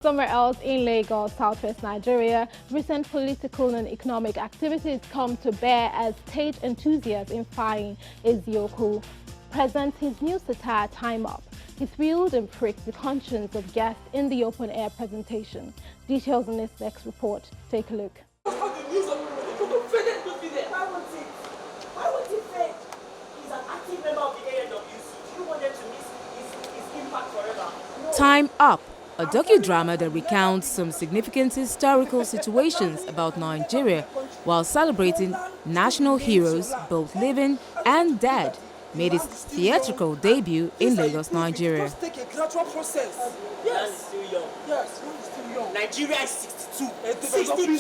Somewhere else in Lagos, southwest Nigeria, recent political and economic activities come to bear as stage enthusiast Ifeanyi Eziukwu presents his new satire Time Up. He thrilled and pricked the conscience of guests in the open-air presentation. Details in this next report. Take a look. Time Up, a docudrama that recounts some significant historical situations about Nigeria while celebrating national heroes, both living and dead, made its theatrical debut in Lagos, Nigeria. Just take a gradual process. Yes. Still young. Yes, one is still young. Nigeria is 62. 62.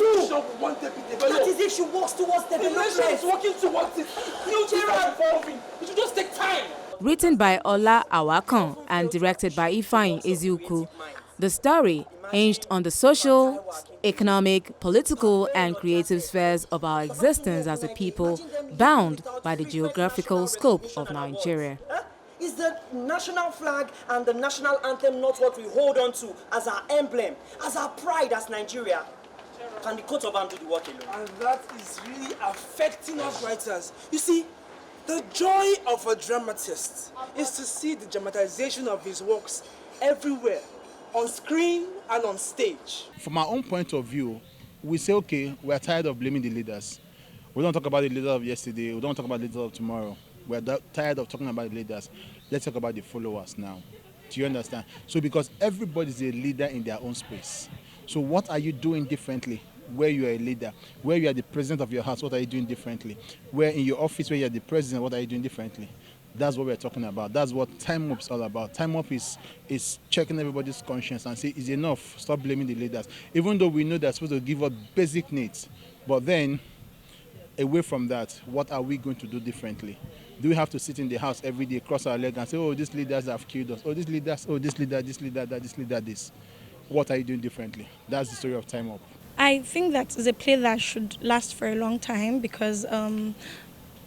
That is if she works towards development. The nation is working towards it. Nigeria is evolving. It should just take time. Written by Ola Awakan and directed by Ifeanyi Eziukwu, the story hinged on the social, economic, political and creative spheres of our existence as a people bound by the geographical scope of Nigeria. Is the national flag and the national anthem not what we hold on to as our emblem, as our pride as Nigeria? Can the coat of arms do the work alone? And that is really affecting us writers. You see, the joy of a dramatist is to see the dramatization of his works everywhere, on screen and on stage. From our own point of view, we say, okay, we're tired of blaming the leaders. We don't talk about the leaders of yesterday, we don't talk about the leaders of tomorrow. We're tired of talking about the leaders. Let's talk about the followers now. Do you understand? So because everybody's a leader in their own space. So what are you doing differently? Where you are a leader, where you are the president of your house, what are you doing differently? Where in your office, where you are the president, what are you doing differently? That's what we're talking about. That's what Time Up is all about. Time Up is checking everybody's conscience and say, it's enough, stop blaming the leaders. Even though we know they're supposed to give us basic needs. But then, away from that, what are we going to do differently? Do we have to sit in the house every day, cross our legs and say, oh, these leaders have killed us. Oh, these leaders, oh, this leader, this leader, that, this leader, this. What are you doing differently? That's the story of Time Up. I think that is a play that should last for a long time because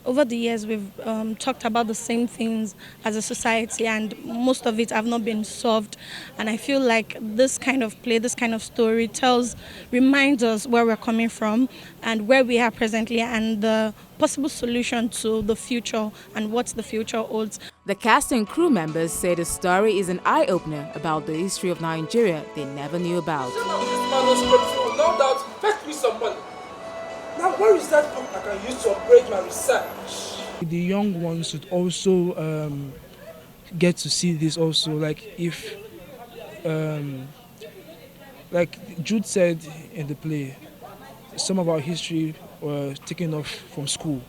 over the years we've talked about the same things as a society and most of it have not been solved. And I feel like this kind of play, this kind of story reminds us where we're coming from and where we are presently and the possible solution to the future and what the future holds. The cast and crew members say the story is an eye-opener about the history of Nigeria they never knew about. No doubt, fetch me some money. Now, where is that book I can use to upgrade my research? The young ones should also get to see this also. Like if, like Jude said in the play, some of our history were taken off from school.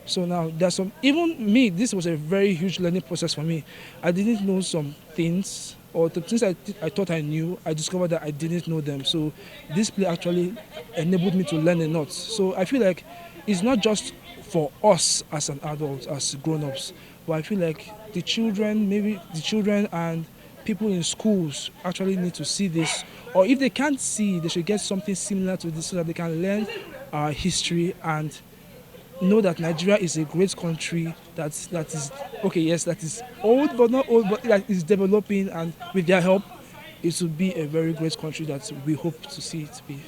So now there's some, even me, this was a very huge learning process for me. I didn't know some things, or the things I thought I knew, I discovered that I didn't know them. So this play actually enabled me to learn a lot. So I feel like it's not just for us as an adult, as grown-ups, but I feel like the children, maybe the children and people in schools actually need to see this. Or if they can't see, they should get something similar to this so that they can learn our history and know that Nigeria is a great country that is, okay, yes, that is old, but not old, but that is developing, and with their help, it will be a very great country that we hope to see it be.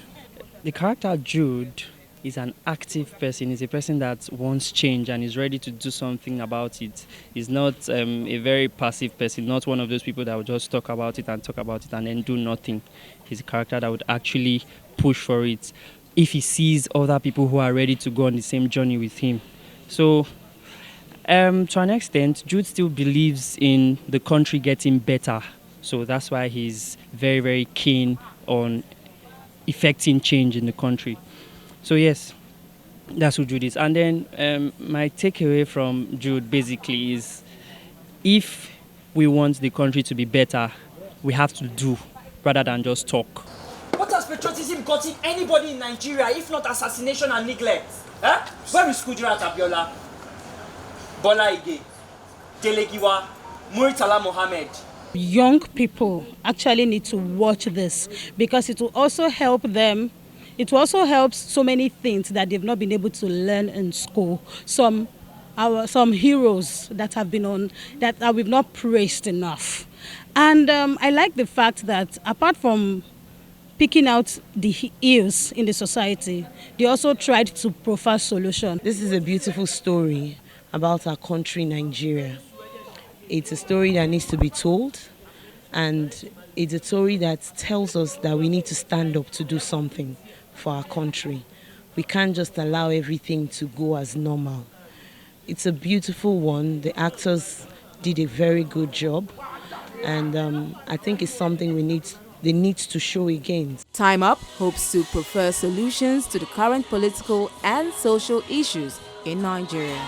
The character Jude is an active person. He's a person that wants change and is ready to do something about it. He's not a very passive person, not one of those people that will just talk about it and then do nothing. He's a character that would actually push for it if he sees other people who are ready to go on the same journey with him. So, to an extent, Jude still believes in the country getting better. So that's why he's very, very keen on effecting change in the country. So yes, that's who Jude is. And then my takeaway from Jude basically is, if we want the country to be better, we have to do rather than just talk. What has patriotism gotten anybody in Nigeria, if not assassination and neglect? Eh? Where is Kudirat Abiola, Bola Ige, Delegiwa, Muritala Mohammed? Young people actually need to watch this because it will also help them. It will also help so many things that they've not been able to learn in school. Some heroes that have been on that we've not praised enough. And I like the fact that apart from picking out the ills in the society. They also tried to proffer solutions. This is a beautiful story about our country, Nigeria. It's a story that needs to be told, and it's a story that tells us that we need to stand up to do something for our country. We can't just allow everything to go as normal. It's a beautiful one. The actors did a very good job, and I think it's something they need to show again. Time Up hopes to prefer solutions to the current political and social issues in Nigeria.